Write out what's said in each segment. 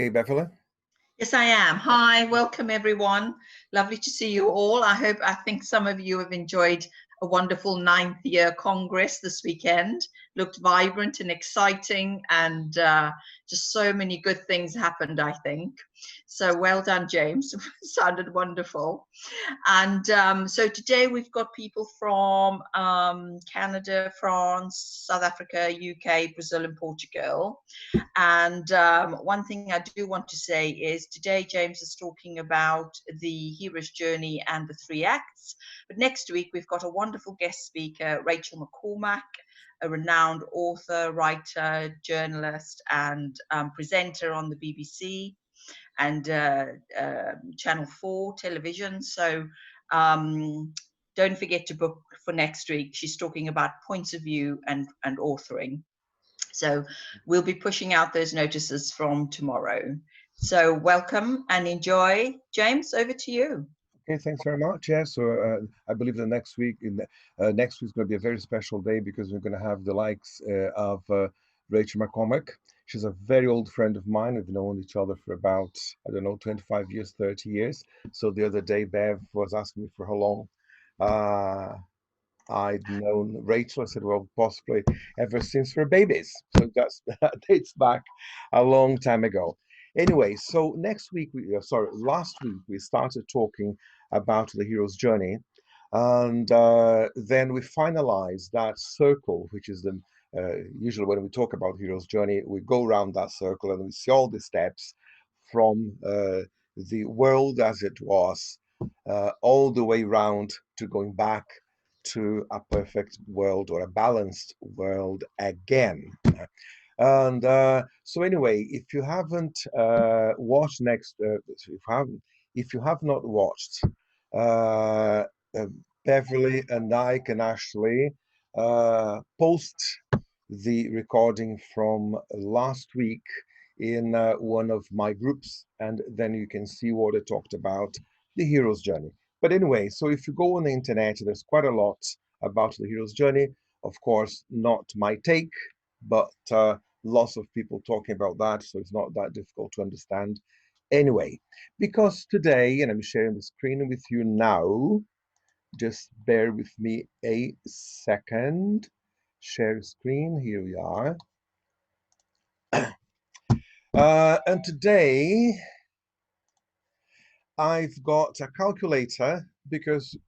Hey, Beverly. Yes, I am. Hi, welcome everyone. Lovely to see you all. I think some of you have enjoyed a wonderful ninth year Congress this weekend. Looked vibrant and exciting, and just so many good things happened, I think. So well done, James. Sounded wonderful. And so today we've got people from Canada, France, South Africa, UK, Brazil, and Portugal. And one thing I do want to say is today James is talking about the hero's journey and the three acts. But next week we've got a wonderful guest speaker, Rachel McCormack, a renowned author, writer, journalist, and presenter on the BBC and Channel 4 television. So don't forget to book for next week. She's talking about points of view and authoring. So we'll be pushing out those notices from tomorrow. So welcome and enjoy. James, over to you. Okay, thanks very much. Yeah, so I believe the next week, next week's going to be a very special day because we're going to have the likes of Rachel McCormack. She's a very old friend of mine. We've known each other for about, I don't know, 25 years, 30 years. So the other day, Bev was asking me for how long I'd known Rachel. I said, well, possibly ever since we're babies. So that dates back a long time ago. Anyway, so last week we started talking about the hero's journey, and then we finalized that circle, which is the usually when we talk about hero's journey, we go around that circle and we see all the steps from the world as it was, all the way round to going back to a perfect world or a balanced world again. And so anyway, if you haven't watched if you have not watched, uh, uh, Beverly and I can actually post the recording from last week in one of my groups, and then you can see what I talked about the hero's journey. But anyway, so if you go on the internet, there's quite a lot about the hero's journey. Of course, not my take, but lots of people talking about that, so it's not that difficult to understand. Anyway, because today, and I'm sharing the screen with you now, just bear with me a second. Share screen, here we are. And today, I've got a calculator because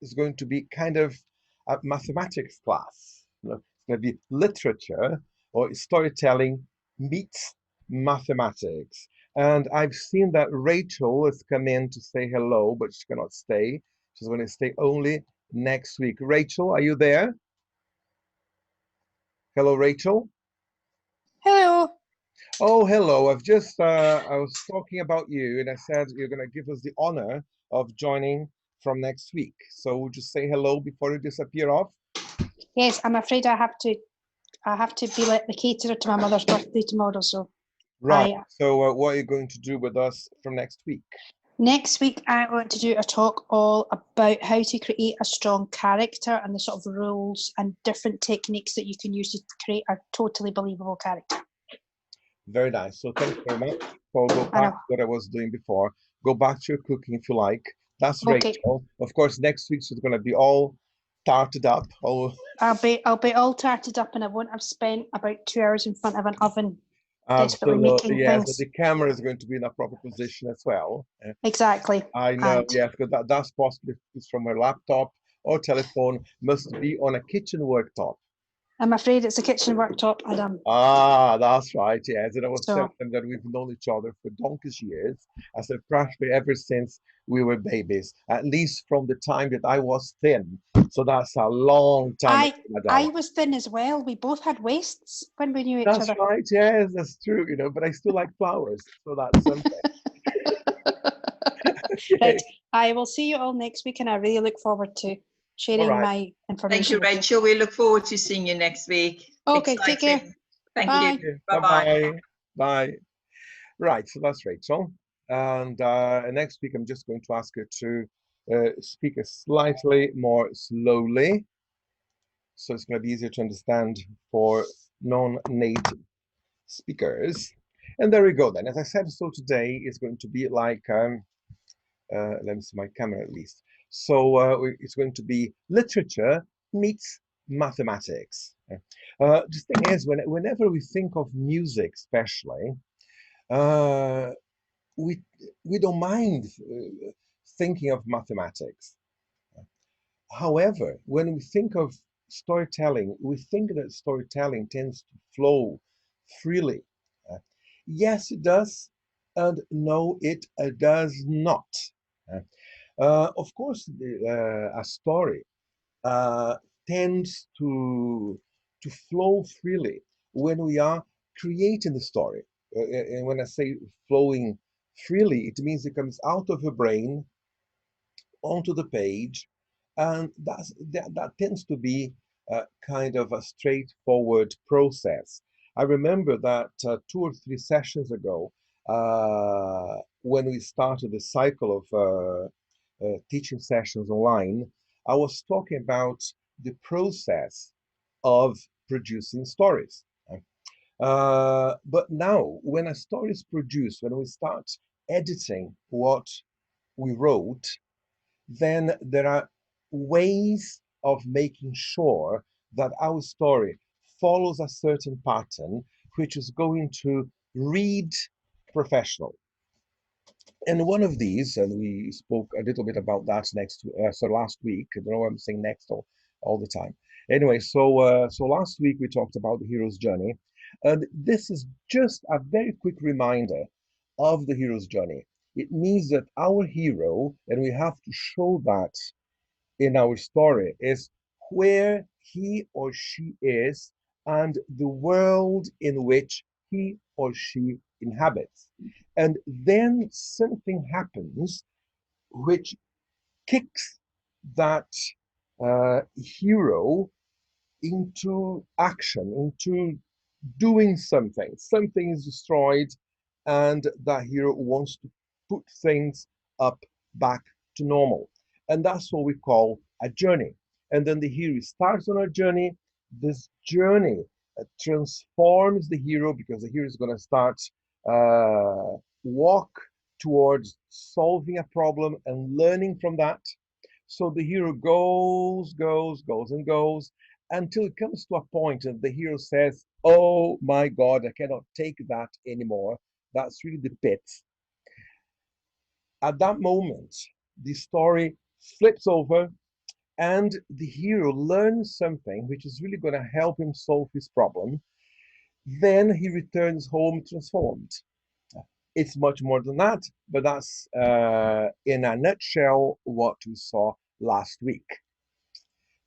it's going to be kind of a mathematics class. It's going to be literature or storytelling meets mathematics. And I've seen that Rachel has come in to say hello, but she cannot stay. She's going to stay only next week. Rachel, are you there? Hello, Rachel. Hello. Oh, hello. I was talking about you and I said you're going to give us the honor of joining from next week. So would you say hello before you disappear off? Yes, I'm afraid I have to be like the caterer to my mother's birthday tomorrow. So Right. So what are you going to do with us from next week? Next week, I want to do a talk all about how to create a strong character and the sort of rules and different techniques that you can use to create a totally believable character. Very nice. So thanks very much. So I'll go back to what I was doing before. Go back to your cooking if you like. That's okay. Rachel. Of course, next week's is going to be all tarted up. I'll be all tarted up, and I won't have spent about 2 hours in front of an oven. Absolutely, yes. So the camera is going to be in a proper position as well. Exactly. I know, yes, because that's possibly from a laptop or telephone, must be on a kitchen worktop. I'm afraid it's a kitchen worktop, Adam. Ah, that's right, yes. And I was telling them that we've known each other for donkey's years. I said practically ever since we were babies, at least from the time that I was thin. So that's a long time. I was thin as well. We both had waists when we knew each other. That's right, yes, that's true, but I still like flowers. So that's something. Right, I will see you all next week, and I really look forward to sharing my information. Thank you, Rachel. We look forward to seeing you next week. Okay, take care. Thank you. Bye-bye. Bye. Right, so that's Rachel. And next week, I'm just going to ask her to speak slightly more slowly. So it's going to be easier to understand for non-native speakers. And there we go then. As I said, so today is going to be like, let me see my camera at least. So it's going to be literature meets mathematics. The thing is, whenever we think of music, especially, uh, we we don't mind thinking of mathematics. However, when we think of storytelling, we think that storytelling tends to flow freely. Uh, yes, it does, and no, it does not. Of course, a story uh, tends to flow freely when we are creating the story. And when I say flowing freely, it means it comes out of your brain onto the page, and that tends to be kind of a straightforward process. I remember that 2 or 3 sessions ago, when we started the cycle of teaching sessions online, I was talking about the process of producing stories. But now, when a story is produced, when we start editing what we wrote, then there are ways of making sure that our story follows a certain pattern, which is going to read professional. And one of these, and we spoke a little bit about that last week. I don't know why I'm saying next all the time. Anyway, so last week we talked about the hero's journey, and this is just a very quick reminder of the hero's journey. It means that our hero, and we have to show that in our story, is where he or she is and the world in which he or she inhabits. And then something happens which kicks that hero into action, into doing something. Something is destroyed, and that hero wants to put things up back to normal. And that's what we call a journey. And then the hero starts on a journey. This journey transforms the hero because the hero is going to start walk towards solving a problem and learning from that. So the hero goes, and goes until it comes to a point and the hero says, "Oh my God, I cannot take that anymore. That's really the pit." At that moment, the story flips over and the hero learns something which is really going to help him solve his problem. Then he returns home transformed. It's much more than that, but that's in a nutshell what we saw last week.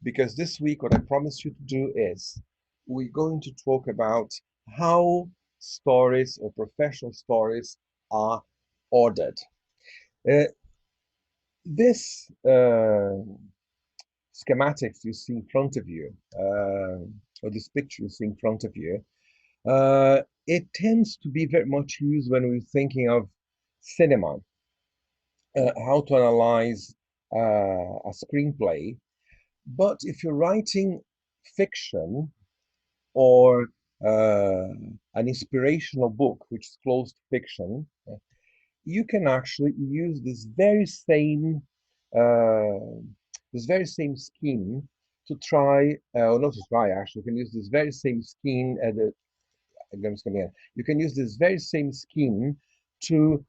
Because this week, what I promised you to do is we're going to talk about how stories or professional stories are ordered. Uh, this schematics you see in front of you, or this picture you see in front of you, it tends to be very much used when we're thinking of cinema, how to analyze a screenplay. But if you're writing fiction or an inspirational book, which is closed fiction, you can actually use uh, this very same scheme to try, or not to try, actually, you can use this very same scheme. You can use this very same scheme to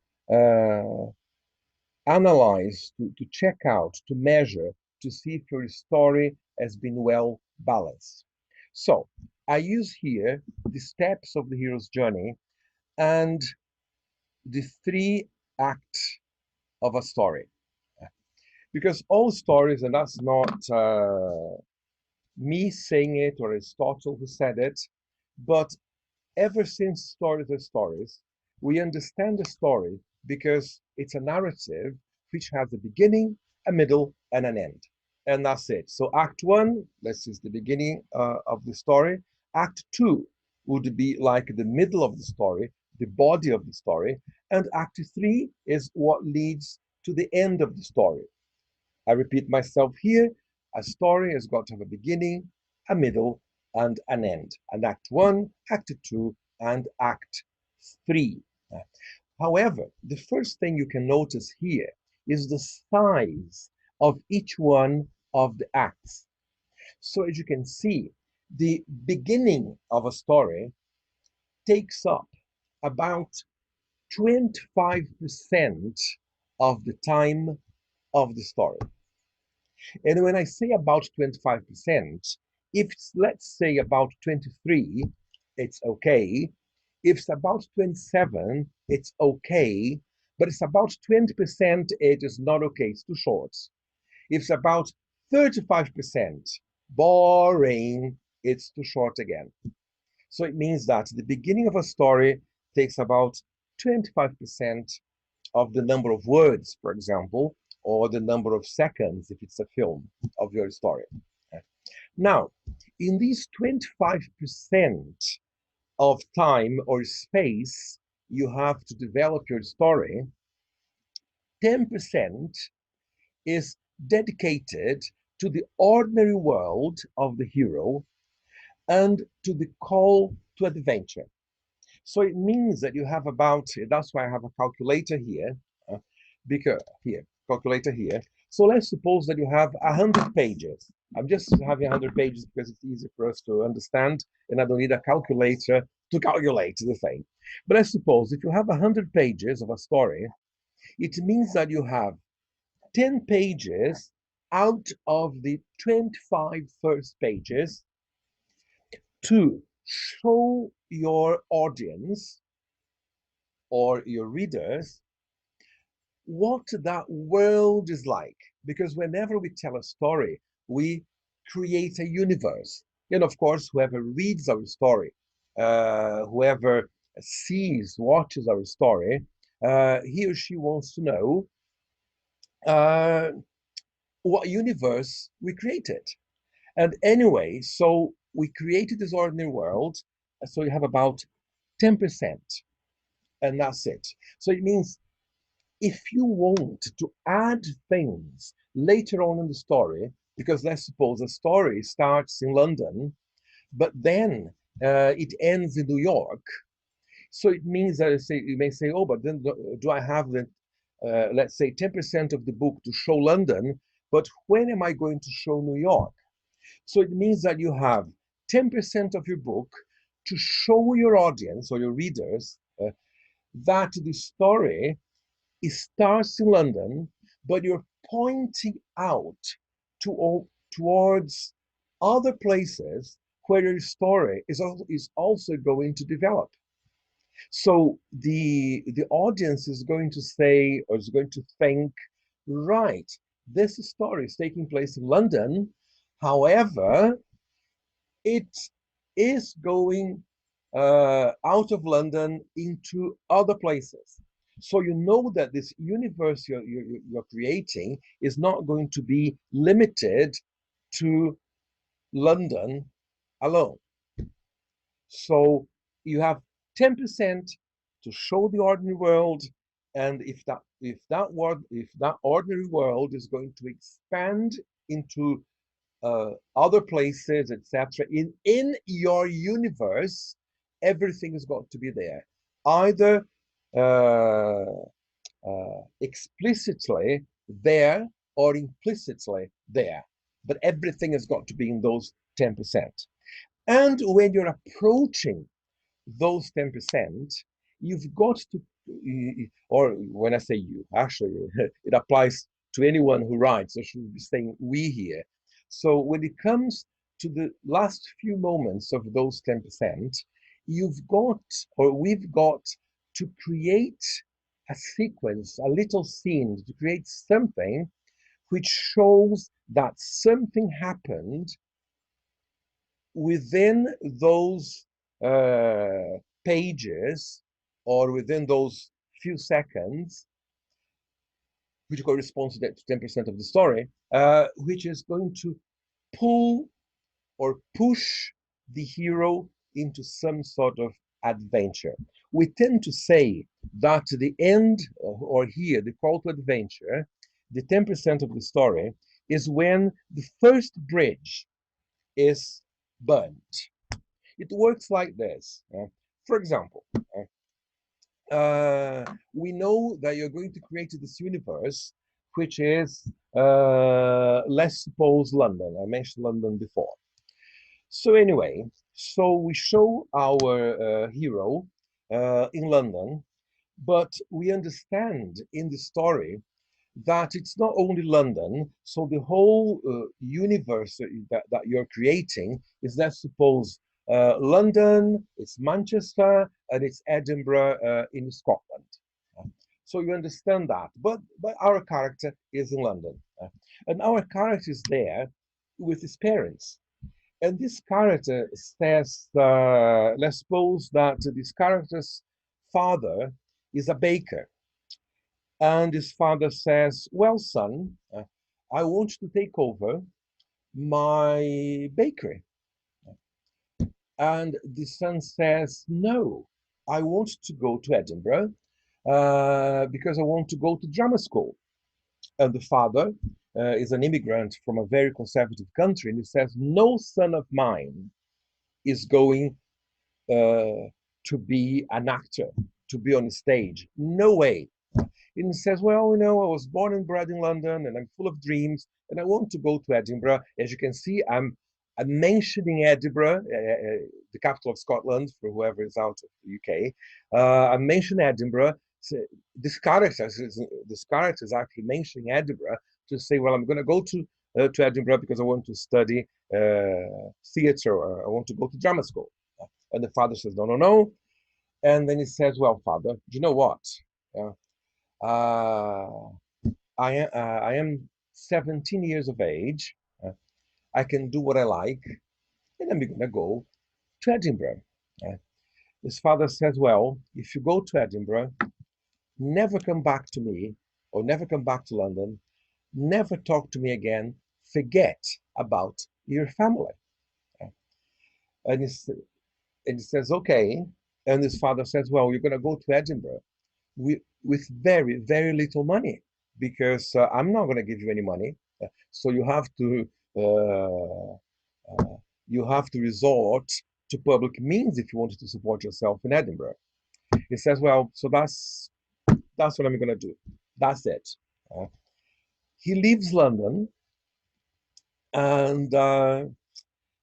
analyze, to check out, to measure, to see if your story has been well balanced. So I use here the steps of the hero's journey and the 3 acts of a story. Because all stories, and that's not me saying it or Aristotle who said it, but ever since stories are stories, we understand the story because it's a narrative which has a beginning, a middle, and an end. And that's it. So Act 1, this is the beginning of the story. Act 2 would be like the middle of the story, the body of the story. And Act 3 is what leads to the end of the story. I repeat myself here. A story has got to have a beginning, a middle, and an end. And Act 1, Act 2, and Act 3. However, the first thing you can notice here is the size of each one of the acts. So as you can see, the beginning of a story takes up about 25% of the time of the story. And when I say about 25%, if it's, let's say, about 23, it's okay. If it's about 27, it's okay. But it's about 20%, it is not okay. It's too short. If it's about 35%, boring, it's too short again. So it means that the beginning of a story takes about 25% of the number of words, for example, or the number of seconds, if it's a film, of your story. Now, in these 25% of time or space you have to develop your story, 10% is dedicated to the ordinary world of the hero and to the call to adventure. So it means that you have about, that's why I have a calculator here, because here, calculator here. So let's suppose that you have 100 pages. I'm just having 100 pages because it's easy for us to understand, and I don't need a calculator to calculate the thing. But let's suppose if you have 100 pages of a story, it means that you have 10 pages out of the 25 first pages to show your audience or your readers what that world is like. Because whenever we tell a story, we create a universe. And of course, whoever reads our story, whoever sees, watches our story, he or she wants to know what universe we created. And anyway, so we created this ordinary world. So you have about 10%, and that's it. So it means if you want to add things later on in the story, because let's suppose a story starts in London, but then it ends in New York. So it means that you may say, oh, but then do I have the, let's say, 10% of the book to show London, but when am I going to show New York? So it means that you have 10% of your book to show your audience or your readers that the story starts in London, but you're pointing out towards other places where your story is also going to develop. So the audience is going to say, or is going to think, right, this story is taking place in London. However, it is going out of London into other places. So you know that this universe you're creating is not going to be limited to London alone. So you have 10% to show the ordinary world, and if that ordinary world is going to expand into other places, etc., in your universe, everything has got to be there, either explicitly there or implicitly there, but everything has got to be in those 10%. And when you're approaching those 10%, you've got to, or when I say you, actually, it applies to anyone who writes. I should be saying we here. So when it comes to the last few moments of those 10%, you've got, or we've got to create a sequence, a little scene, to create something which shows that something happened within those pages or within those few seconds, which corresponds to 10% of the story, which is going to pull or push the hero into some sort of adventure. We tend to say that the end, or here, the call to adventure, the 10% of the story, is when the first bridge is burnt. It works like this. For example, we know that you're going to create this universe, which is, let's suppose London. I mentioned London before. So anyway, so we show our hero in London, but we understand in the story that it's not only London, so the whole universe that you're creating is, let's suppose, London, it's Manchester, and it's Edinburgh in Scotland. So you understand that, but our character is in London, and our character is there with his parents. And this character says, let's suppose that this character's father is a baker. And his father says, well, son, I want you to take over my bakery. And the son says, no, I want to go to Edinburgh because I want to go to drama school. And the father is an immigrant from a very conservative country. And he says, no son of mine is going to be an actor, to be on stage. No way. And he says, well, I was born and bred in London and I'm full of dreams and I want to go to Edinburgh. As you can see, I'm mentioning Edinburgh, the capital of Scotland, for whoever is out of the UK. I'm mentioning Edinburgh. So this character is actually mentioning Edinburgh to say, well, I'm going to go to Edinburgh because I want to study theatre, or I want to go to drama school. And the father says, no, no, no. And then he says, well, father, do you know what? I am 17 years of age. I can do what I like, and I'm going to go to Edinburgh. His father says, well, if you go to Edinburgh, never come back to me or never come back to London, never talk to me again, forget about your family. And he says, okay. And his father says, well, you're going to go to Edinburgh with very, very little money, because I'm not going to give you any money. So you have to resort to public means if you wanted to support yourself in Edinburgh. He says, well, so that's what I'm going to do. That's it. He leaves London, and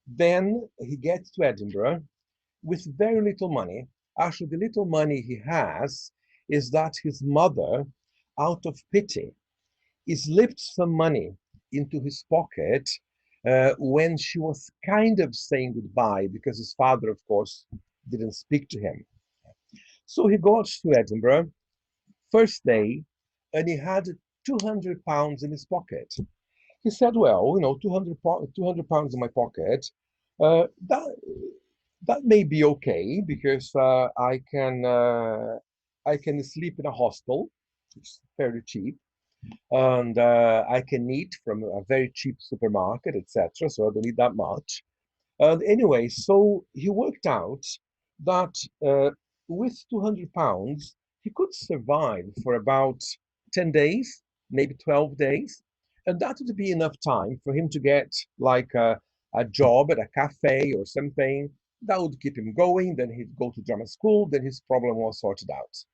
then he gets to Edinburgh with very little money. Actually, the little money he has is that his mother, out of pity, slipped some money into his pocket when she was kind of saying goodbye, because his father, of course, didn't speak to him. So he goes to Edinburgh, first day, and he had £200 in his pocket. He said, well, 200 pounds in my pocket, that may be okay, because I can sleep in a hostel, it's fairly cheap, and I can eat from a very cheap supermarket, etc. So I don't need that much. And anyway, so he worked out that with £200, he could survive for about 10 days, maybe 12 days. And that would be enough time for him to get like a job at a cafe or something. That would keep him going. Then he'd go to drama school. Then his problem was sorted out.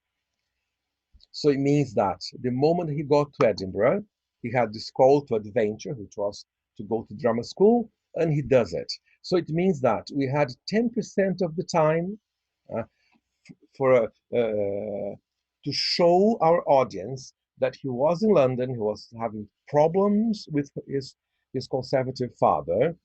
So it means that the moment he got to Edinburgh, he had this call to adventure, which was to go to drama school, and he does it. So it means that we had 10% of the time to show our audience that he was in London, he was having problems with his conservative father,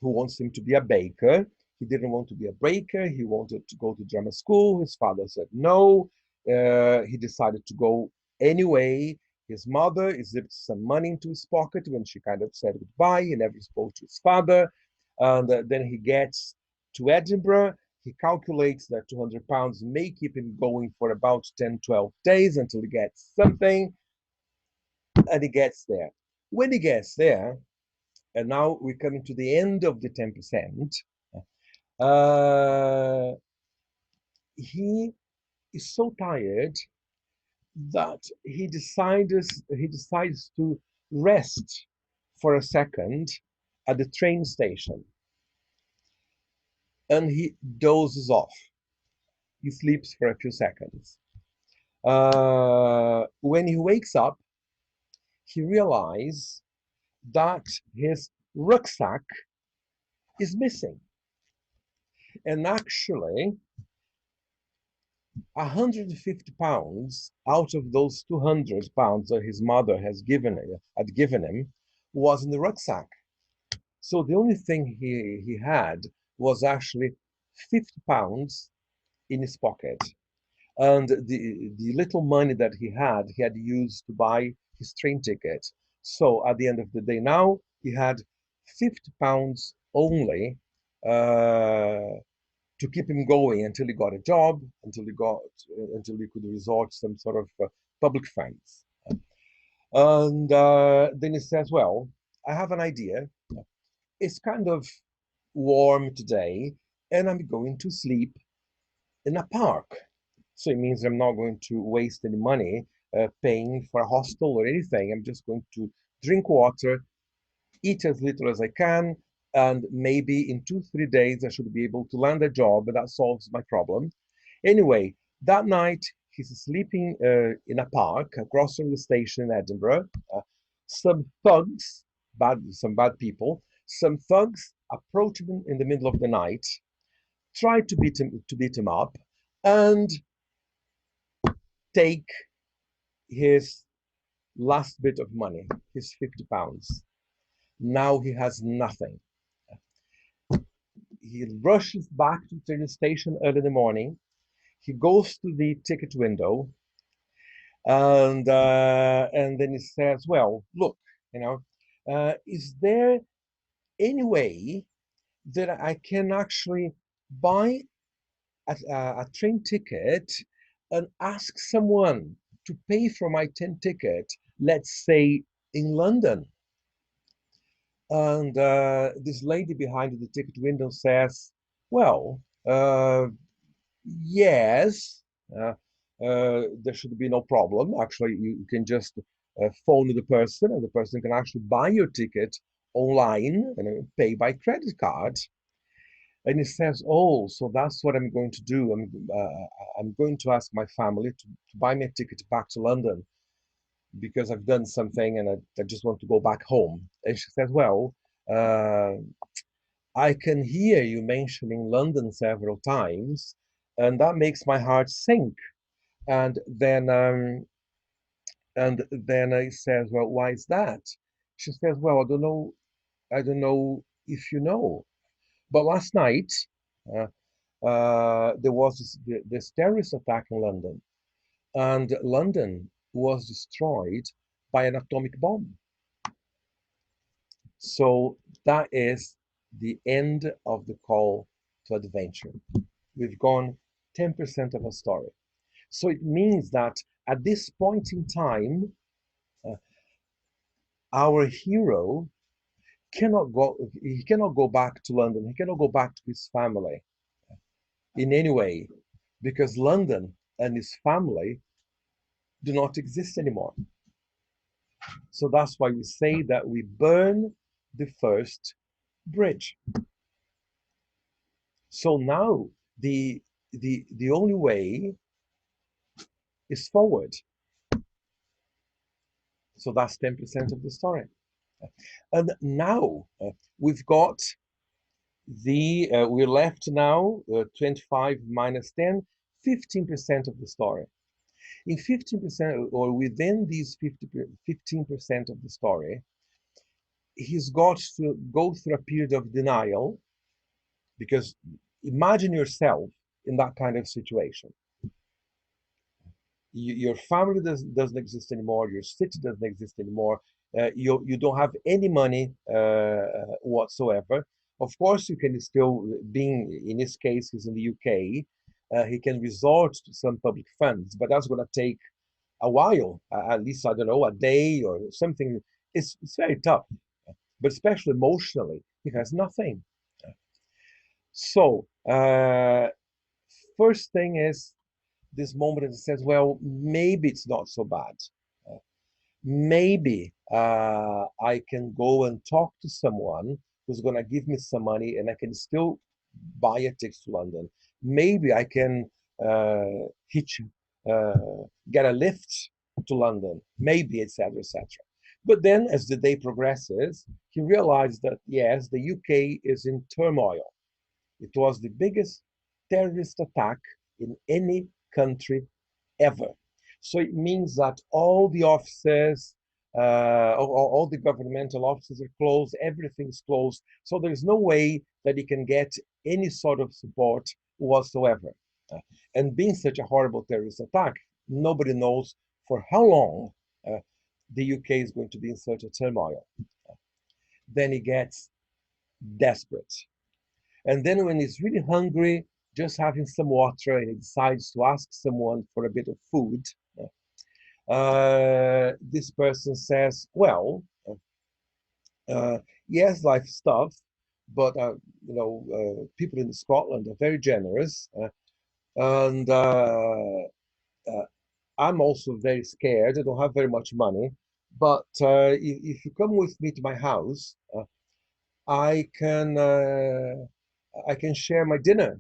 who wants him to be a baker. He didn't want to be a baker. He wanted to go to drama school. His father said no. He decided to go anyway. His mother slipped some money into his pocket when she kind of said goodbye. He never spoke to his father. And then he gets to Edinburgh. He calculates that £200 may keep him going for about 10, 12 days until he gets something. And he gets there. When he gets there, and now we're coming to the end of the 10%, he is so tired that he decides to rest for a second at the train station, and he dozes off. He sleeps for a few seconds. When he wakes up, he realizes that his rucksack is missing. And actually, 150 pounds out of those 200 pounds that his mother had given him was in the rucksack. So the only thing he had was actually 50 pounds in his pocket. And the little money that he had used to buy his train ticket. So at the end of the day, now he had 50 pounds only to keep him going until he got a job, until he could resort to some sort of public funds. And then he says, well, I have an idea. It's kind of warm today, and I'm going to sleep in a park. So it means I'm not going to waste any money paying for a hostel or anything. I'm just going to drink water, eat as little as I can, and maybe in 2-3 days I should be able to land a job, and that solves my problem. Anyway, that night he's sleeping in a park across from the station in Edinburgh. Some thugs, some bad people, some thugs approach him in the middle of the night, try to beat him up, and take his last bit of money, his 50 pounds. Now he has nothing. He rushes back to the train station early in the morning. He goes to the ticket window, and then he says, well, look, is there any way that I can actually buy a train ticket and ask someone to pay for my train ticket, let's say in London? And this lady behind the ticket window says, well, yes, there should be no problem. Actually, you can just phone the person, and the person can actually buy your ticket online and pay by credit card. And he says, oh, so that's what I'm going to do. I'm going to ask my family to buy me a ticket back to London because I've done something and I just want to go back home. And she says, well, I can hear you mentioning London several times, and that makes my heart sink. And then he says, well, why is that? She says, well, I don't know if you know, but last night there was this terrorist attack in London, and London was destroyed by an atomic bomb. So that is the end of the call to adventure. We've gone 10% of a story. So it means that at this point in time, our hero cannot go back to London. He cannot go back to his family in any way, because London and his family do not exist anymore. So that's why we say that we burn the first bridge. So now the only way is forward. So that's 10% of the story. And now we've got we're left now 25 minus 10, 15% of the story. In 15% or within these 15% of the story, he's got to go through a period of denial, because imagine yourself in that kind of situation. Your family doesn't exist anymore, your city doesn't exist anymore, you don't have any money whatsoever. Of course, you can still, being in his case, he's in the UK, he can resort to some public funds, but that's going to take a while, at least, I don't know, a day or something. It's very tough, but especially emotionally, he has nothing. So, first thing is this moment that says, well, maybe it's not so bad. Maybe I can go and talk to someone who's going to give me some money and I can still buy a ticket to London. Maybe I can hitch get a lift to London, maybe, etc., etc. But then, as the day progresses, he realized that yes, the UK is in turmoil. It was the biggest terrorist attack in any country ever. So it means that all the offices, all the governmental offices are closed, everything's closed. So there's no way that he can get any sort of support whatsoever. And being such a horrible terrorist attack, nobody knows for how long the UK is going to be in such a turmoil. Then he gets desperate. And then when he's really hungry, just having some water, and he decides to ask someone for a bit of food, this person says, well, yes, life stuff, but people in Scotland are very generous, and I'm also very scared. I don't have very much money, but if you come with me to my house, I can share my dinner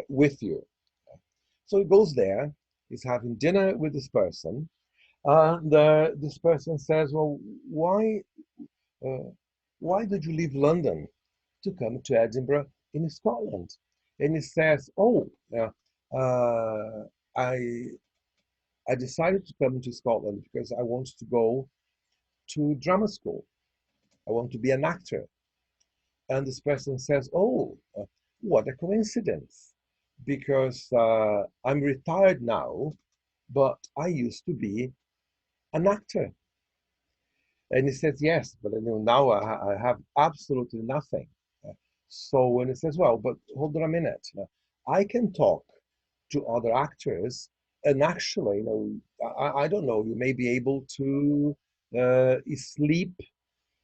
with you. So he goes there. He's having dinner with this person, and this person says, "Well, why did you leave London to come to Edinburgh in Scotland?" And he says, "Oh, I decided to come to Scotland because I want to go to drama school. I want to be an actor." And this person says, "Oh, what a coincidence, because I'm retired now, but I used to be an actor." And he says, "Yes, but now I have absolutely nothing." So when he says, "Well, but hold on a minute, I can talk to other actors, and actually, I don't know, you may be able to sleep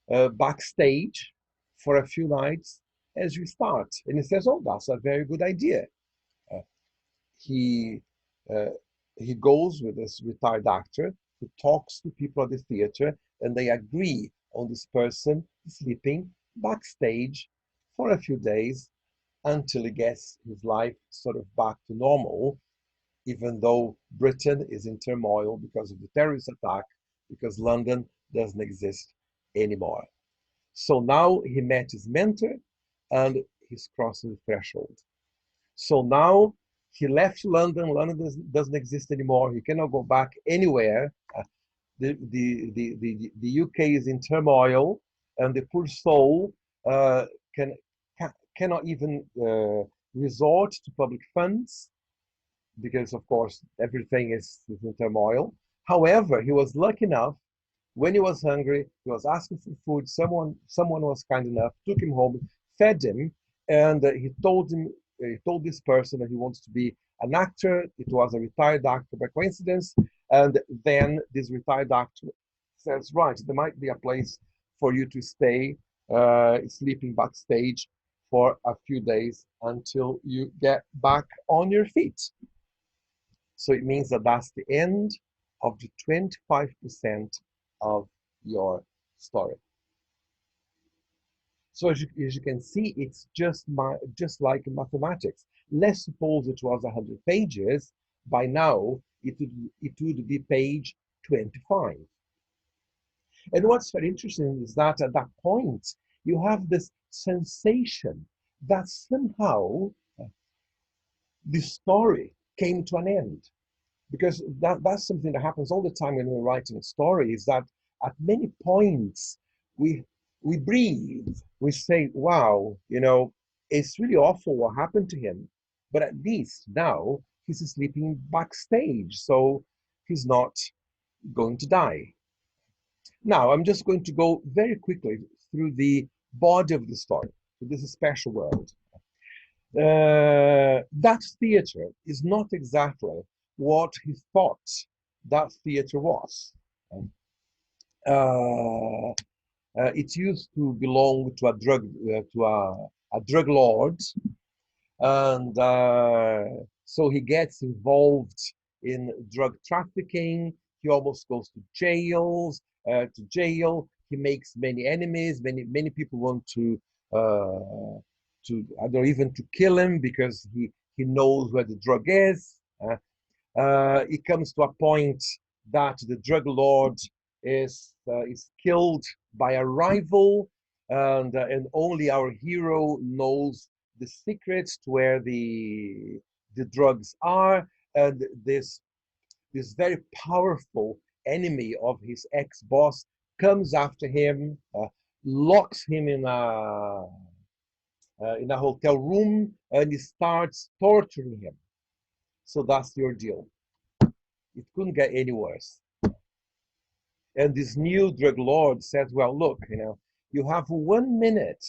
backstage for a few nights as you start." And he says, "Oh, that's a very good idea." Uh, he uh, he goes with this retired actor who talks to people at the theater, and they agree on this person sleeping backstage for a few days until he gets his life sort of back to normal, even though Britain is in turmoil because of the terrorist attack, because London doesn't exist anymore. So now he met his mentor, and he's crossing the threshold. So now he left London. London doesn't exist anymore. He cannot go back anywhere. The UK is in turmoil, and the poor soul uh, can, cannot even resort to public funds because, of course, everything is in turmoil. However, he was lucky enough. When he was hungry, he was asking for food. Someone was kind enough, took him home, fed him, and he told this person that he wants to be an actor. It was a retired actor by coincidence, and then this retired actor says, "Right, there might be a place for you to stay, sleeping backstage for a few days until you get back on your feet." So it means that that's the end of the 25% of your story. So as you can see, it's just like mathematics. Let's suppose it was 100 pages. By now, it would be page 25. And what's very interesting is that at that point, you have this sensation that somehow the story came to an end. Because that's something that happens all the time when we're writing a story, is that at many points we breathe, we say, "Wow, it's really awful what happened to him, but at least now he's sleeping backstage, so he's not going to die." Now I'm just going to go very quickly through the body of the story. So this is Special World. That theater is not exactly what he thought that theater was. Uh, it used to belong to a drug lord, and so he gets involved in drug trafficking. He almost goes to jail. He makes many enemies. Many people want to I don't know, even to kill him because he knows where the drug is. It comes to a point that the drug lord is killed by a rival, and only our hero knows the secrets to where the drugs are, and this very powerful enemy of his ex-boss comes after him, locks him in a hotel room, and he starts torturing him. So that's the ordeal. It couldn't get any worse. And this new drug lord says, well, look, you have 1 minute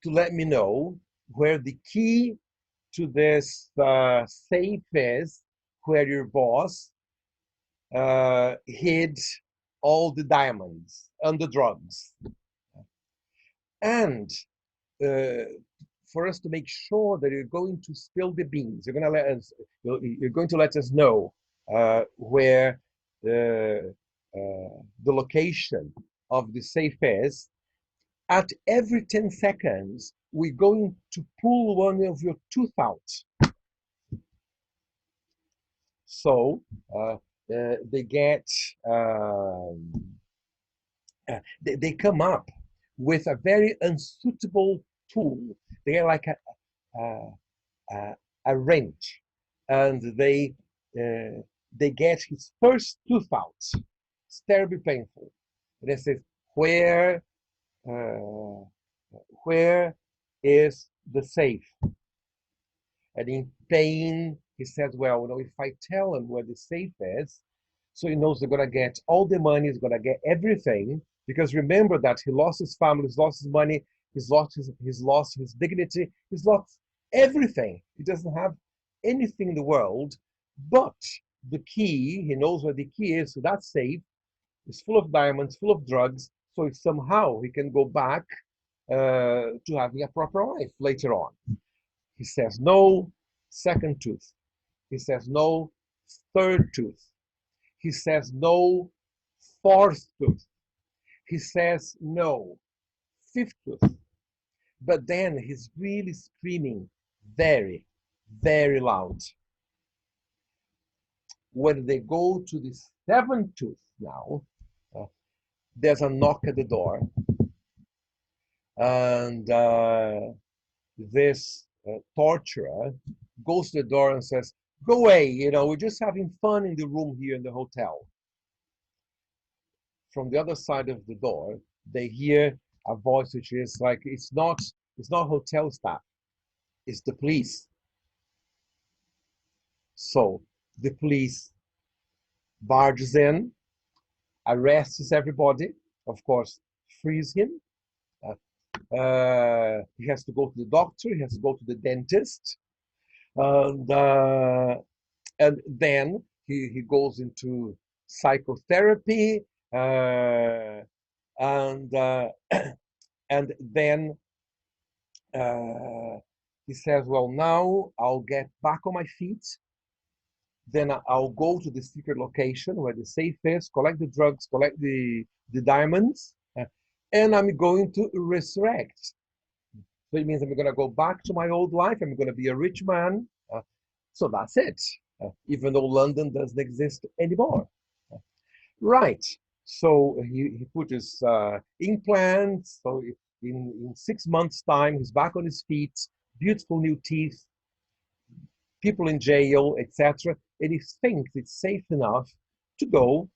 to let me know where the key to this safe is, where your boss hid all the diamonds and the drugs. And for us to make sure that you're going to spill the beans, you're going to let us know where the location of the safe is. At every 10 seconds, we're going to pull one of your tooth out. So they get, they come up with a very unsuitable tool. They're like a wrench, and they get his first tooth out. It's terribly painful. And they say, where is the safe? And in pain, he says, well, if I tell him where the safe is, so he knows they're going to get all the money, he's going to get everything. Because remember that he lost his family, he's lost his money, he's lost his dignity, he's lost everything. He doesn't have anything in the world, but the key, he knows where the key is, so that safe is full of diamonds, full of drugs, so if somehow he can go back to having a proper life later on. He says no, second tooth. He says no, third tooth. He says no, fourth tooth. He says no, fifth tooth. But then he's really screaming very, very loud. When they go to the seventh tooth now, there's a knock at the door. And this torturer goes to the door and says, go away, we're just having fun in the room here in the hotel. From the other side of the door, they hear a voice which is like, it's not hotel staff, it's the police. So the police barges in, arrests everybody, of course, frees him. He has to go to the doctor, he has to go to the dentist, and then he goes into psychotherapy, and then he says, well, now I'll get back on my feet. Then I'll go to the secret location where the safe is, collect the drugs, collect the diamonds, and I'm going to resurrect. So it means I'm going to go back to my old life. I'm going to be a rich man. So that's it, even though London doesn't exist anymore. Right. So he put his implants. So in 6 months' time, he's back on his feet, beautiful new teeth, people in jail, etc. And he thinks it's safe enough to go,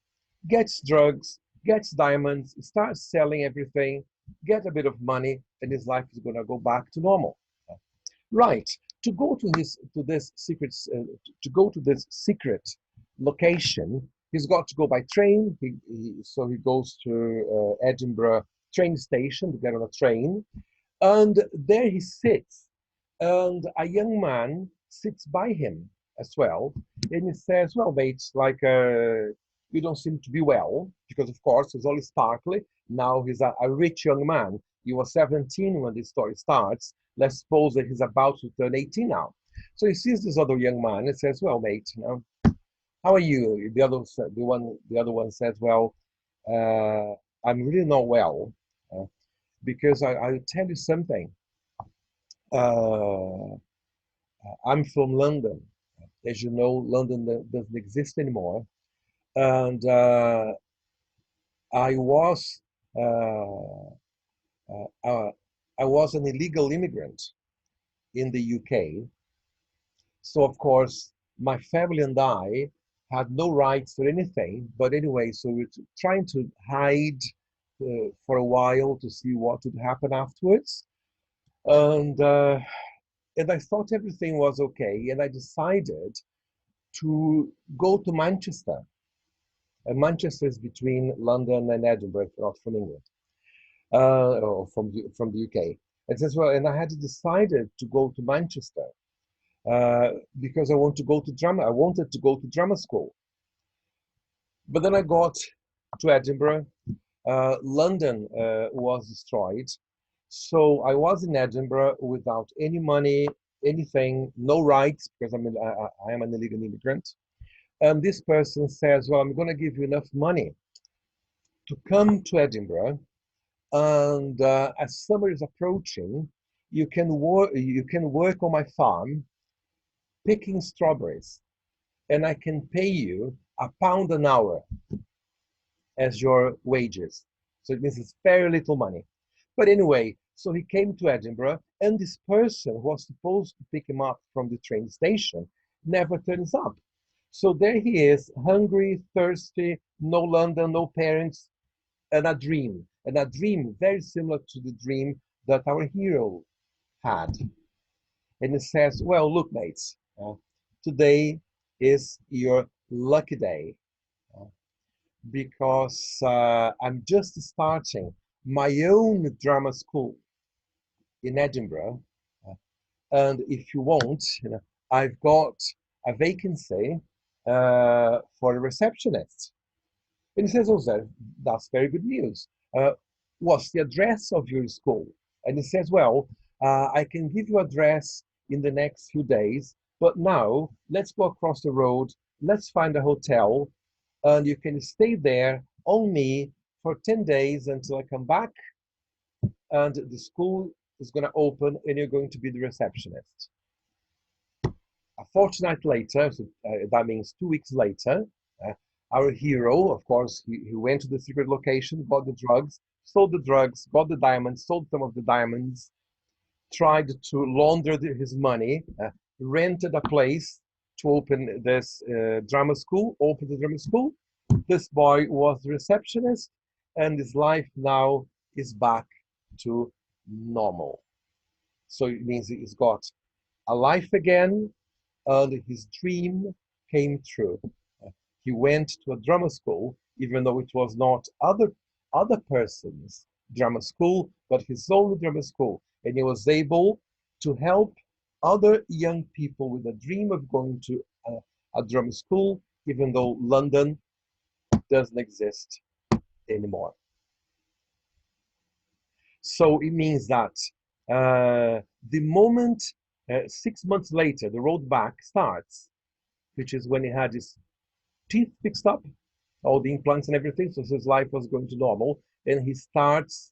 gets drugs, gets diamonds, starts selling everything, get a bit of money, and his life is going to go back to normal. Right. To go to this secret location, he's got to go by train. So he goes to Edinburgh train station to get on a train, and there he sits, and a young man sits by him as well, and he says, well, mate, like you don't seem to be well, because of course he's always sparkly. Now he's a rich young man. He was 17 when this story starts. Let's suppose that he's about to turn 18 now. So he sees this other young man and says, well, mate, how are you? The other one says, well, I'm really not well, because I'll tell you something. I'm from London, As you know, London doesn't exist anymore. And I was uh, uh, uh, I was an illegal immigrant in the UK. So of course, my family and I had no rights or anything. But anyway, so we're trying to hide for a while to see what would happen afterwards. And I thought everything was okay. And I decided to go to Manchester. And Manchester is between London and Edinburgh, if you're not from England, or from the UK. And says, well, and I had decided to go to Manchester because I wanted to go to drama school. But then I got to Edinburgh. London was destroyed. So I was in Edinburgh without any money, anything, no rights, because I am an illegal immigrant. And this person says, well, I'm going to give you enough money to come to Edinburgh. And as summer is approaching, you can work on my farm picking strawberries, and I can pay you £1 an hour as your wages. So it means it's very little money. But anyway, so he came to Edinburgh, and this person who was supposed to pick him up from the train station never turns up. So there he is, hungry, thirsty, no London, no parents, and a dream very similar to the dream that our hero had. And he says, well, look, mates, today is your lucky day because I'm just starting my own drama school in Edinburgh. And if you want, I've got a vacancy for a receptionist. And he says, oh, that's very good news. What's the address of your school? And he says, well, I can give you address in the next few days, but now let's go across the road, let's find a hotel, and you can stay there on me for 10 days until I come back, and the school is going to open and you're going to be the receptionist. A fortnight later, so, that means 2 weeks later, our hero, of course, he went to the secret location, got the drugs, sold the drugs, got the diamonds, sold some of the diamonds, tried to launder his money, rented a place to open this drama school, opened the drama school. This boy was the receptionist, and his life now is back to normal. So it means he's got a life again, and his dream came true. He went to a drama school, even though it was not other person's drama school, but his own drama school. And he was able to help other young people with a dream of going to a drama school, even though London doesn't exist anymore. So it means that the moment 6 months later, the road back starts, which is when he had his teeth fixed up, all the implants and everything, so his life was going to normal, and he starts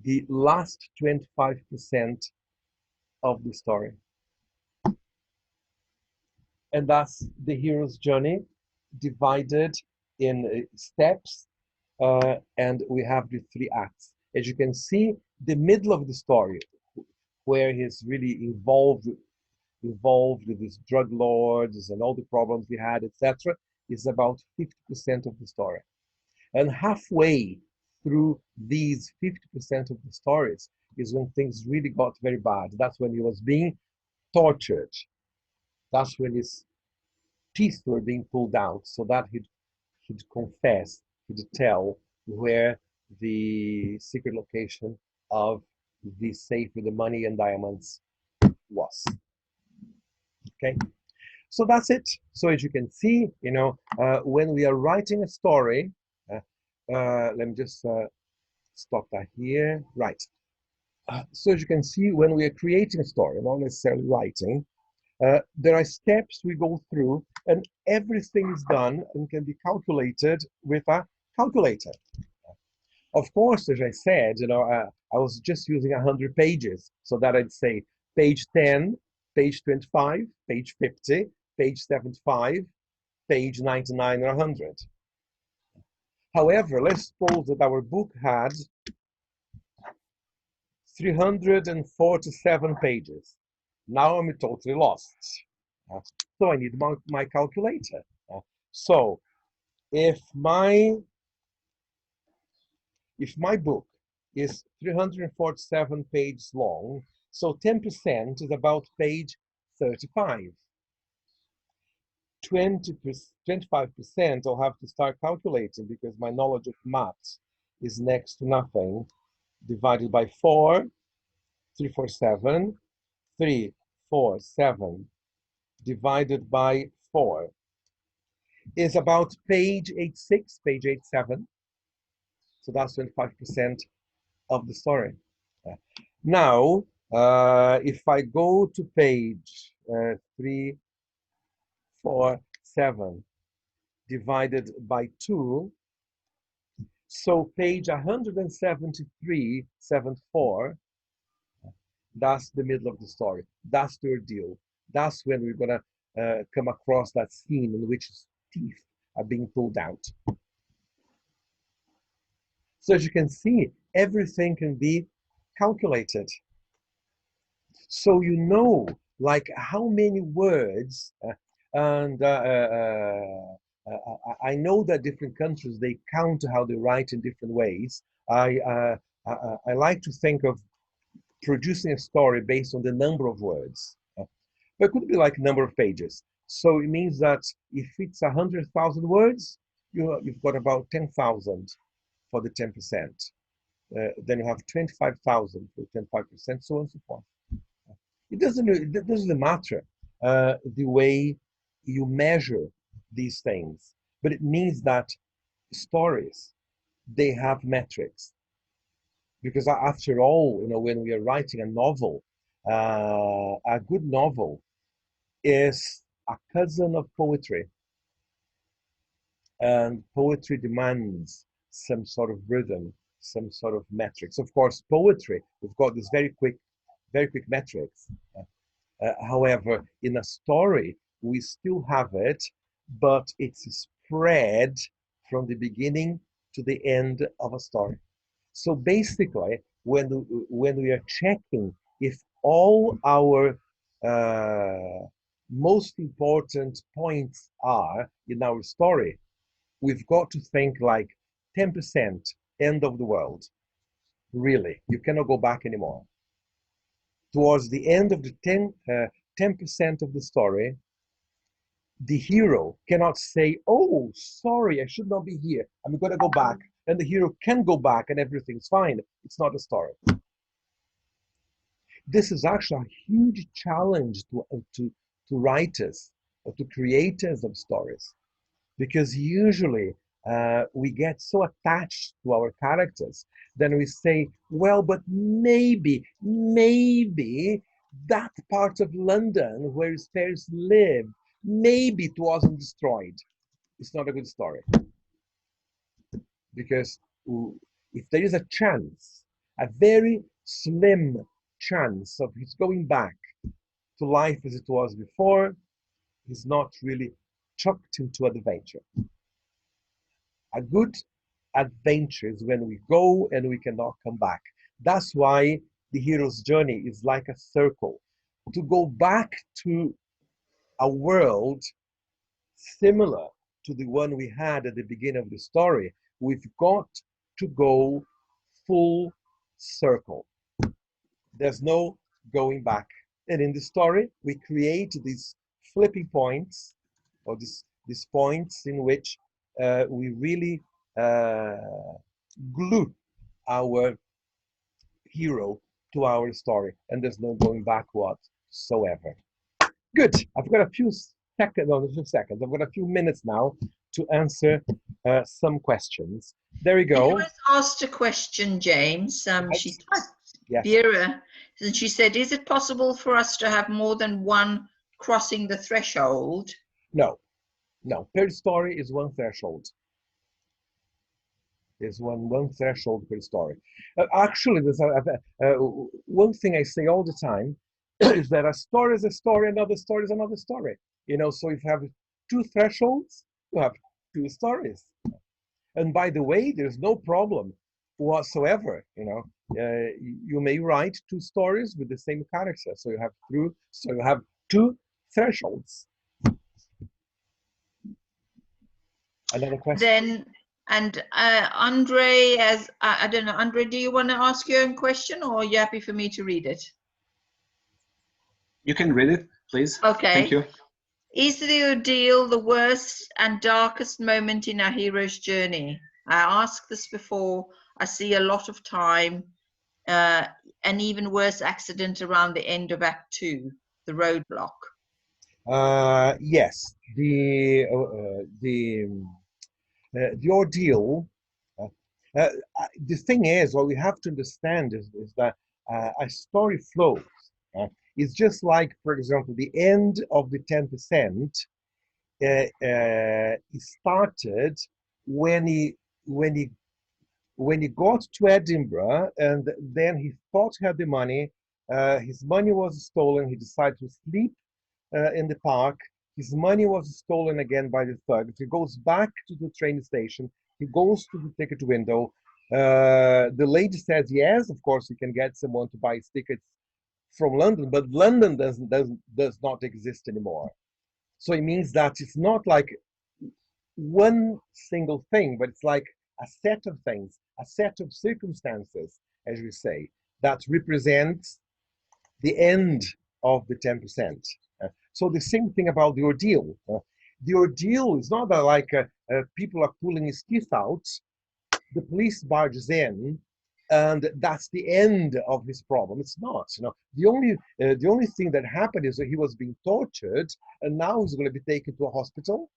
the last 25% of the story. And that's the hero's journey divided in steps, and we have the 3 acts. As you can see, the middle of the story, where he's really involved with these drug lords and all the problems he had, etc., is about 50% of the story. And halfway through these 50% of the stories is when things really got very bad. That's when he was being tortured. That's when his teeth were being pulled out so that he'd confess, he'd tell where the secret location of the safe with the money and diamonds was. Okay, so that's it. So as you can see, when we are writing a story, let me just stop that here. Right. So as you can see, when we are creating a story, not necessarily writing, there are steps we go through, and everything is done and can be calculated with a calculator. Of course, as I said, I was just using 100 pages, so that I'd say page 10, page 25, page 50, page 75, page 99 or 100. However, let's suppose that our book had 347 pages. Now I'm totally lost. So I need my calculator. So if my book is 347 pages long, so 10% is about page 35. 25% I'll have to start calculating because my knowledge of maths is next to nothing. Divided by 4, 347, 347 divided by 4 is about page 86, page 87. So that's 25% of the story. Now, if I go to page 347 divided by 2, so page 173, 74, that's the middle of the story. That's the ordeal. That's when we're gonna come across that scene in which teeth are being pulled out. So as you can see, everything can be calculated. So you know, like how many words, and I know that different countries, they count how they write in different ways. I like to think of producing a story based on the number of words. But it could be like number of pages. So it means that if it's 100,000 words, you've got about 10,000 for the 10%. Then you have 25,000 for 25%, so on and so forth. It doesn't matter the way you measure these things, but it means that stories, they have metrics. Because after all, you know, when we are writing a novel, a good novel is a cousin of poetry. And poetry demands some sort of rhythm, some sort of metrics. Of course, poetry, we've got this very quick metrics. However, in a story, we still have it, but it's spread from the beginning to the end of a story. So basically, when we are checking if all our most important points are in our story, we've got to think like 10% end of the world. Really, you cannot go back anymore. Towards the end of the 10% of the story, the hero cannot say, oh, sorry, I should not be here. I'm going to go back. And the hero can go back and everything's fine. It's not a story. This is actually a huge challenge to writers or to creators of stories. Because usually we get so attached to our characters, then we say, well, but maybe that part of London where his parents lived, maybe it wasn't destroyed. It's not a good story. Because if there is a chance, a very slim chance of his going back to life as it was before, he's not really chucked into adventure. A good adventure is when we go and we cannot come back. That's why the hero's journey is like a circle. To go back to a world similar to the one we had at the beginning of the story, we've got to go full circle. There's no going back. And in the story, we create these flipping points, or these points in which we really glue our hero to our story, and there's no going back whatsoever. Good. I've got a few seconds, I've got a few minutes now to answer some questions. There we go. I was asked a question, James. She typed, yes. Vera, and she said, is it possible for us to have more than one crossing the threshold? No. Per story is one threshold. There's one threshold per story. Actually, there's one thing I say all the time. is that a story is a story, another story is another story. So if you have two thresholds, you have two stories. And by the way, there's no problem whatsoever. You may write two stories with the same character, so you have two thresholds. Another question. Then, and Andre, as I don't know, Andre, do you want to ask your own question, or are you happy for me to read it? You can read it, please. Okay. Thank you. Is the ordeal the worst and darkest moment in our hero's journey? I asked this before. I see a lot of time, an even worse accident around the end of Act 2, the roadblock. Yes, the ordeal. The thing is, what we have to understand is that a story flows. It's just like, for example, the end of the 10%. He started when he got to Edinburgh, and then he thought he had the money. His money was stolen. He decided to sleep in the park. His money was stolen again by the thugs. He goes back to the train station. He goes to the ticket window. The lady says, yes, of course, you can get someone to buy his tickets from London, but London does not exist anymore. So it means that it's not like one single thing, but it's like a set of things, a set of circumstances, as we say, that represents the end of the 10%. So the same thing about the ordeal. The ordeal is not that like people are pulling his teeth out, the police barges in, and that's the end of his problem. It's not. The only thing that happened is that he was being tortured, and now he's going to be taken to a hospital.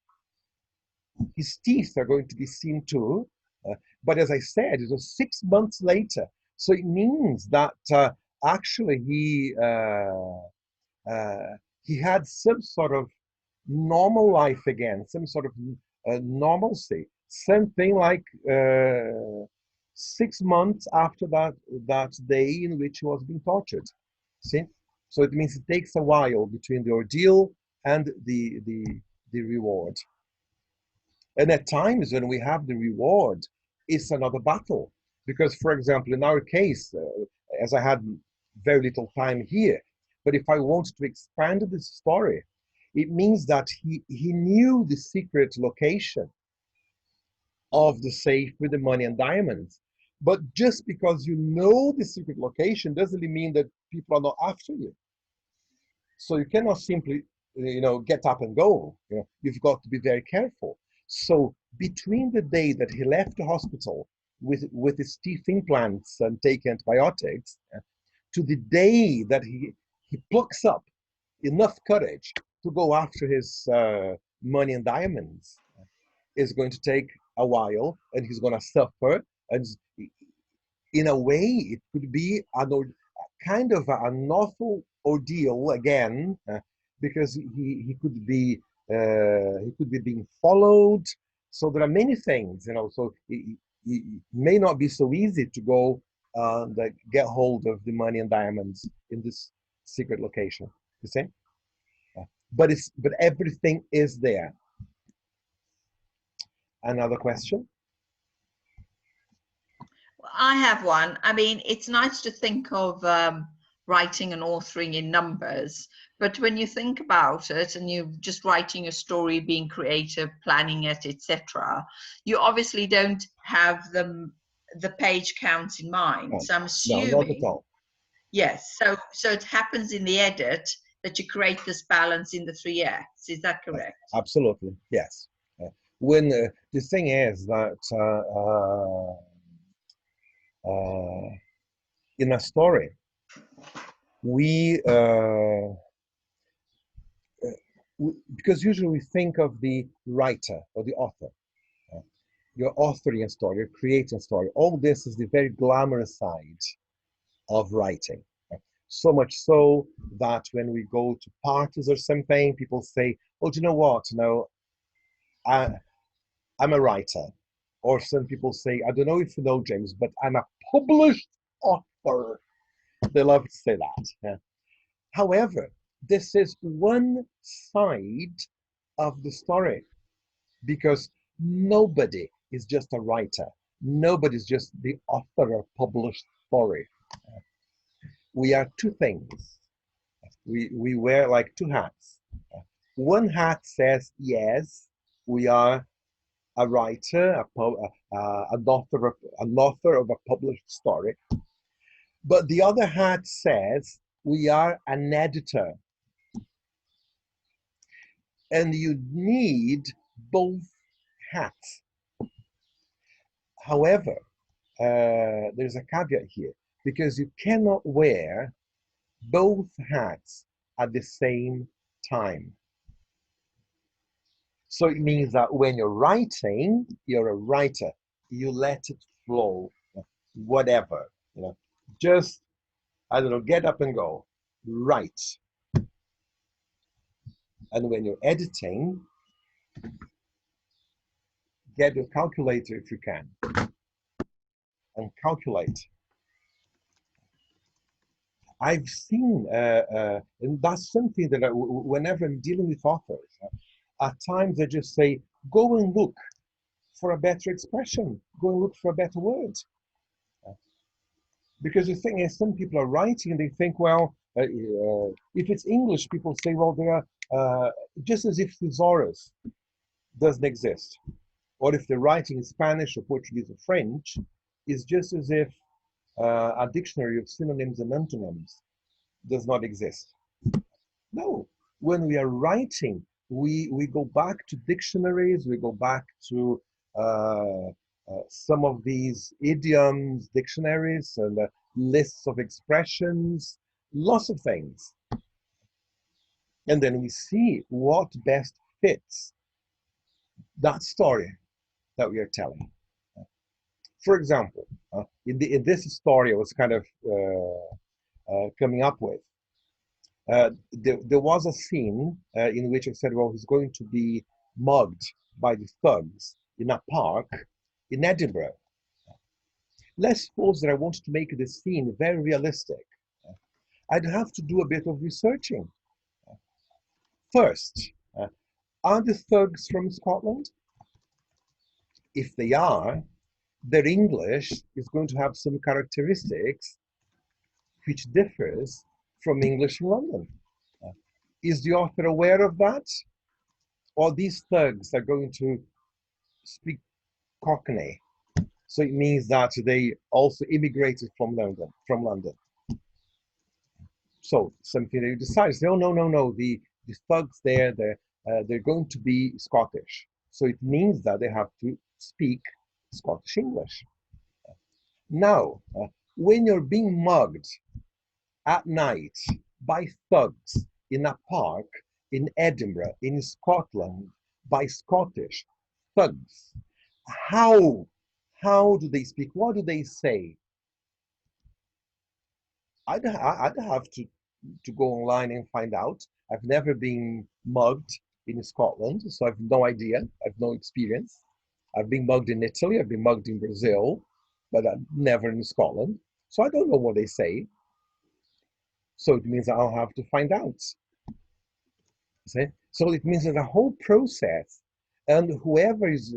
His teeth are going to be seen too, but as I said, it was 6 months later. So it means that actually he had some sort of normal life again, some sort of normalcy, something like 6 months after that day in which he was being tortured. See, so it means it takes a while between the ordeal and the reward. And at times when we have the reward, it's another battle. Because, for example, in our case, as I had very little time here, but if I wanted to expand this story, it means that he knew the secret location of the safe with the money and diamonds. But just because you know the secret location doesn't mean that people are not after you. So you cannot simply, get up and go. You've got to be very careful. So between the day that he left the hospital with his teeth implants and taking antibiotics, to the day that he plucks up enough courage to go after his money and diamonds, is going to take a while, and he's going to suffer. And in a way, it could be kind of an awful ordeal again, because he could be being followed. So there are many things, So it may not be so easy to go get hold of the money and diamonds in this secret location. You see, but everything is there. Another question? I have one. I mean, it's nice to think of writing and authoring in numbers, but when you think about it and you're just writing a story, being creative, planning it, etc., you obviously don't have the page counts in mind. So I'm assuming, no, not at all. Yes. So it happens in the edit that you create this balance in the 3 acts. Is that correct? Absolutely, yes. When the thing is that in a story, because usually we think of the writer or the author. You're authoring a story, you're creating a story. All this is the very glamorous side of writing. So much so that when we go to parties or something, people say, "Oh, do you know what? I'm a writer." Or some people say, "I don't know if you know, James, but I'm a published author." They love to say that. Yeah. However, this is one side of the story, because nobody is just a writer. Nobody is just the author of published story. We are two things. We wear like two hats. One hat says, yes, we are a writer, an author of a published story. But the other hat says we are an editor. And you need both hats. However, there's a caveat here, because you cannot wear both hats at the same time. So it means that when you're writing, you're a writer. You let it flow, whatever, just, I don't know, get up and go, write. And when you're editing, get your calculator if you can, and calculate. I've seen, and that's something that whenever I'm dealing with authors, at times I just say, go and look for a better expression, go and look for a better word. Because the thing is, some people are writing and they think, well, if it's English, people say, well, there are, just as if thesaurus doesn't exist. Or if they're writing in Spanish or Portuguese or French, it's just as if a dictionary of synonyms and antonyms does not exist. No, when we are writing, we go back to dictionaries, we go back to some of these idioms, dictionaries, and lists of expressions, lots of things. And then we see what best fits that story that we are telling. For example, in this story I was kind of coming up with, there was a scene in which I said, well, he's going to be mugged by the thugs in a park in Edinburgh. Let's suppose that I wanted to make this scene very realistic. I'd have to do a bit of researching. First, are the thugs from Scotland? If they are, their English is going to have some characteristics which differs from English in London. Is the author aware of that? Or these thugs are going to speak Cockney? So it means that they also immigrated from London. So something that you decide, no, the thugs there, they're going to be Scottish. So it means that they have to speak Scottish English. Now, when you're being mugged at night by thugs in a park in Edinburgh, in Scotland, by Scottish thugs, how do they speak? What do they say? I'd have to go online and find out. I've never been mugged in Scotland, so I've no idea. I've no experience. I've been mugged in Italy, I've been mugged in Brazil, but I'm never in Scotland. So I don't know what they say. So it means I'll have to find out. See? So it means that the whole process, and whoever is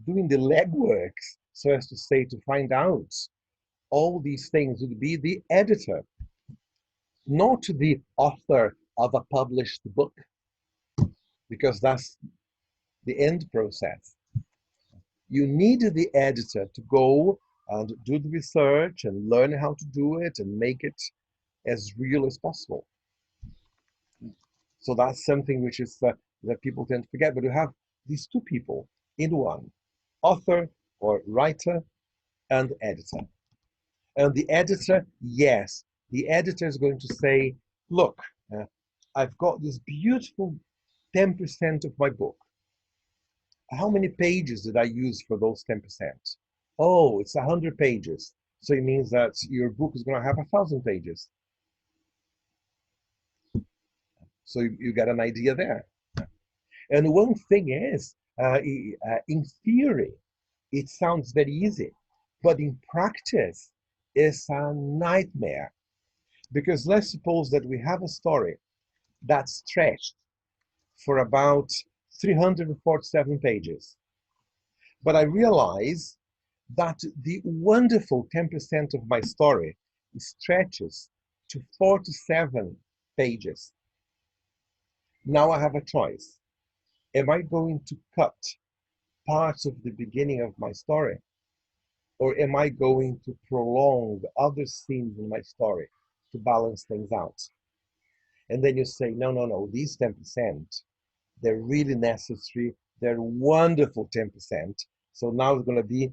doing the legwork, so as to say, to find out all these things, would be the editor, not the author of a published book, because that's the end process. You need the editor to go and do the research and learn how to do it and make it as real as possible. So that's something which is that people tend to forget. But you have these two people in one, author or writer and editor. And the editor, yes, the editor is going to say, look, I've got this beautiful 10% of my book. How many pages did I use for those 10%? Oh, it's 100 pages. So it means that your book is going to have 1,000 pages. So you get an idea there. And one thing is, in theory, it sounds very easy, but in practice, it's a nightmare. Because let's suppose that we have a story that's stretched for about 347 pages. But I realize that the wonderful 10% of my story stretches to 47 pages. Now I have a choice. Am I going to cut parts of the beginning of my story? Or am I going to prolong other scenes in my story to balance things out? And then you say, no, no, no, these 10%, they're really necessary. They're wonderful 10%. So now it's going to be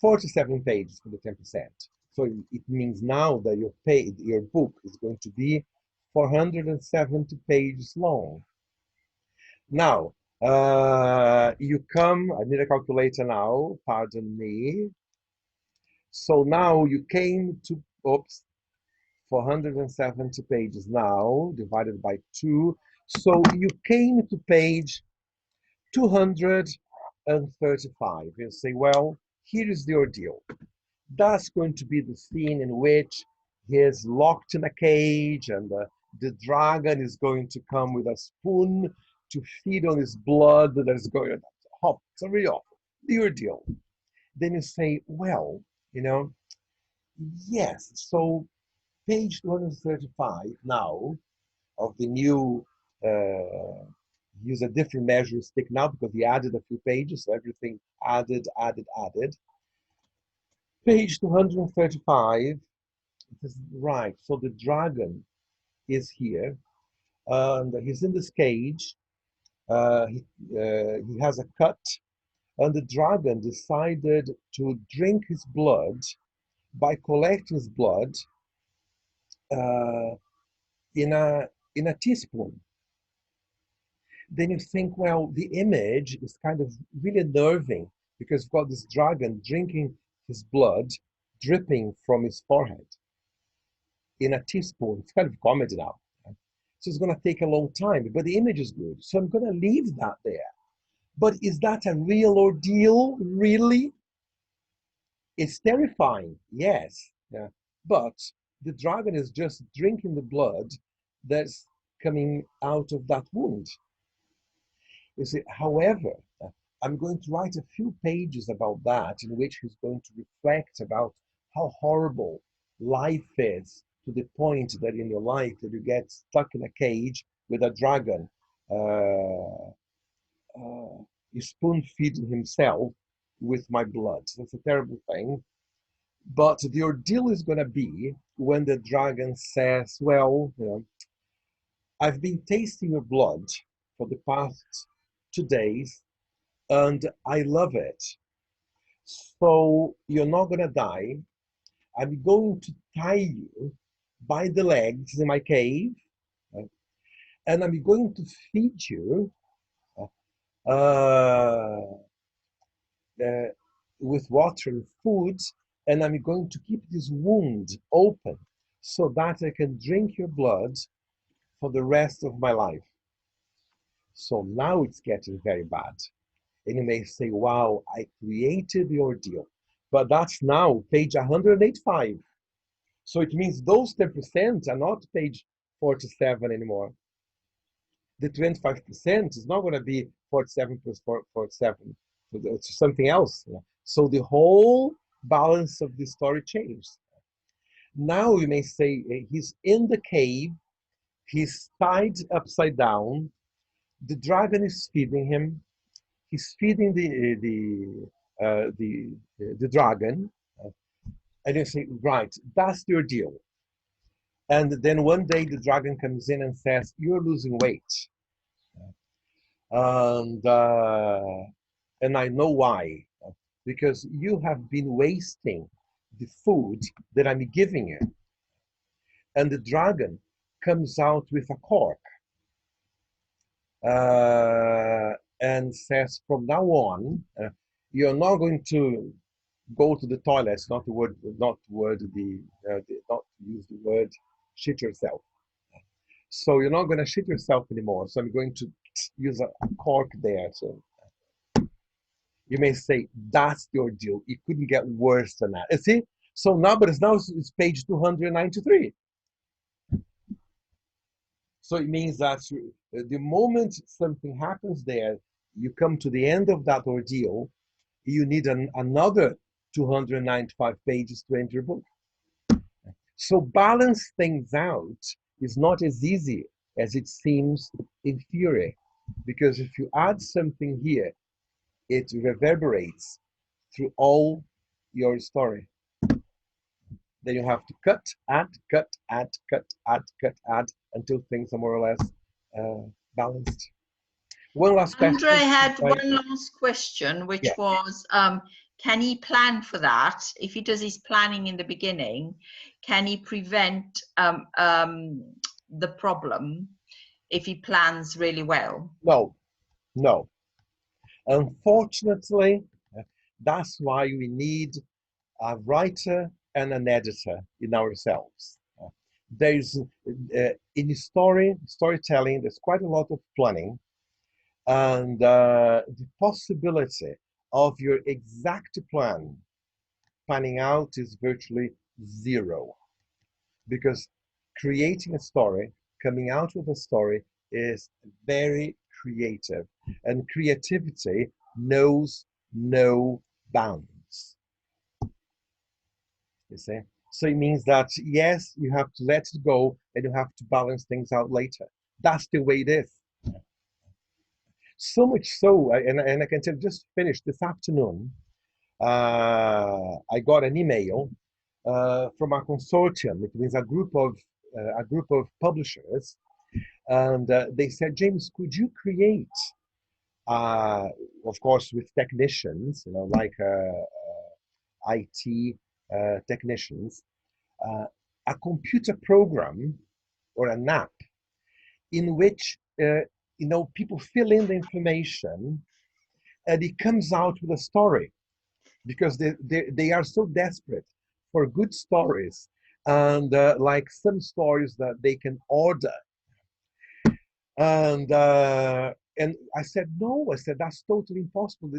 47 pages for the 10%. So it means now that your book is going to be 470 pages long. Now, you come, I need a calculator now, pardon me. So now you came to, oops, 470 pages now, divided by 2. So you came to page 235. You say, well, here is the ordeal. That's going to be the scene in which he is locked in a cage and the dragon is going to come with a spoon to feed on his blood that is going to hop. It's really awful. The ordeal. Then you say, well, you know, yes, so page 235 now of the new, use a different measure stick now because he added a few pages, so everything added. Page 235, is right, so the dragon is here, and he's in this cage, he has a cut, and the dragon decided to drink his blood by collecting his blood uh, in a teaspoon. Then you think, well, the image is kind of really unnerving because you've got this dragon drinking his blood, dripping from his forehead in a teaspoon. It's kind of comedy now. So it's going to take a long time, but the image is good. So I'm going to leave that there. But is that a real ordeal? Really? It's terrifying, yes. Yeah. But the dragon is just drinking the blood that's coming out of that wound. You see, however, I'm going to write a few pages about that in which he's going to reflect about how horrible life is to the point that in your life that you get stuck in a cage with a dragon spoon feeding himself with my blood. So it's a terrible thing. But the ordeal is going to be when the dragon says, well, you know, I've been tasting your blood for the past 2 days and I love it. So you're not going to die. I'm going to tie you by the legs in my cave, and I'm going to feed you uh, with water and food, and I'm going to keep this wound open so that I can drink your blood for the rest of my life. So now it's getting very bad. And you may say, wow, I created the ordeal. But that's now page 185. So it means those 10% are not page 47 anymore. The 25% is not going to be 47 plus 47. It's something else. So the whole balance of the story changed. Now you may say he's in the cave, he's tied upside down, the dragon is feeding him, he's feeding the dragon, and you say, right, that's your deal. And then one day the dragon comes in and says, you're losing weight. And I know why. Because you have been wasting the food that I'm giving you. And the dragon comes out with a cork and says, from now on, you're not going to go to the toilets, not to use the word shit yourself. So you're not going to shit yourself anymore. So I'm going to use a cork there. So you may say that's the ordeal. It couldn't get worse than that. You see? So now, but it's page 293. So it means that the moment something happens there, you come to the end of that ordeal, you need another 295 pages to end your book. So balance things out is not as easy as it seems in theory, because if you add something here, it reverberates through all your story. Then you have to cut, add, cut, add, cut, add, cut, add, until things are more or less balanced. One last question. Andre had one last question, which Yeah. was, can he plan for that? If he does his planning in the beginning, can he prevent the problem if he plans really well? No, no. Unfortunately, that's why we need a writer and an editor in ourselves. There's in storytelling, there's quite a lot of planning, and the possibility of your exact plan panning out is virtually zero, because creating a story, coming out with a story, is very creative, and creativity knows no bounds. You see? So it means that, yes, you have to let it go and you have to balance things out later. That's the way it is. So much so, and I can tell, just finished this afternoon, I got an email from a consortium. It means a group of publishers, and they said, James, could you create, of course, with technicians, like IT technicians, a computer program or an app in which people fill in the information and it comes out with a story, because they are so desperate for good stories, and like some stories that they can order. And I said, no, I said, that's totally impossible.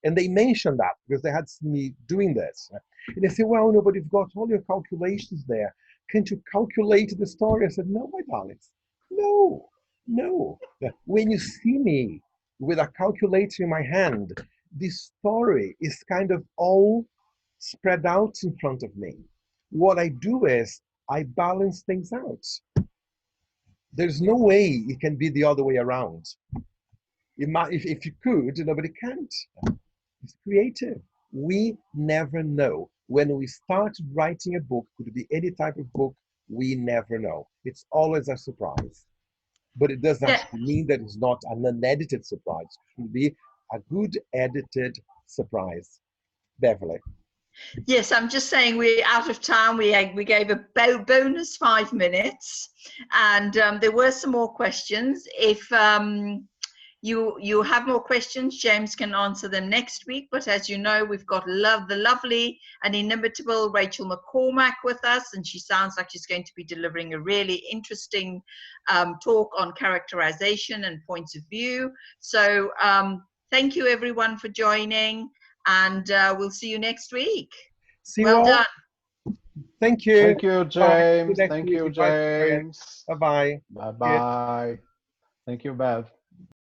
And they mentioned that because they had seen me doing this. And they said, well, no, but you've got all your calculations there. Can't you calculate the story? I said, no, my darlings, no. When you see me with a calculator in my hand, this story is kind of all spread out in front of me. What I do is I balance things out. There's no way it can be the other way around. If you could, nobody can't. It's creative. We never know. When we start writing a book, could be any type of book, we never know. It's always a surprise. But it doesn't actually mean that it's not an unedited surprise. It should be a good edited surprise. Beverly. Yes, I'm just saying we're out of time. We gave a bonus 5 minutes, and there were some more questions. If you have more questions, James can answer them next week. But as you know, we've got the lovely and inimitable Rachel McCormack with us, and she sounds like she's going to be delivering a really interesting talk on characterization and points of view. So thank you everyone for joining, and we'll see you next week. See you well all. Done. Thank you. Thank you, James. Bye. Thank you, James. Bye-bye. Bye-bye. Thank you, Bev.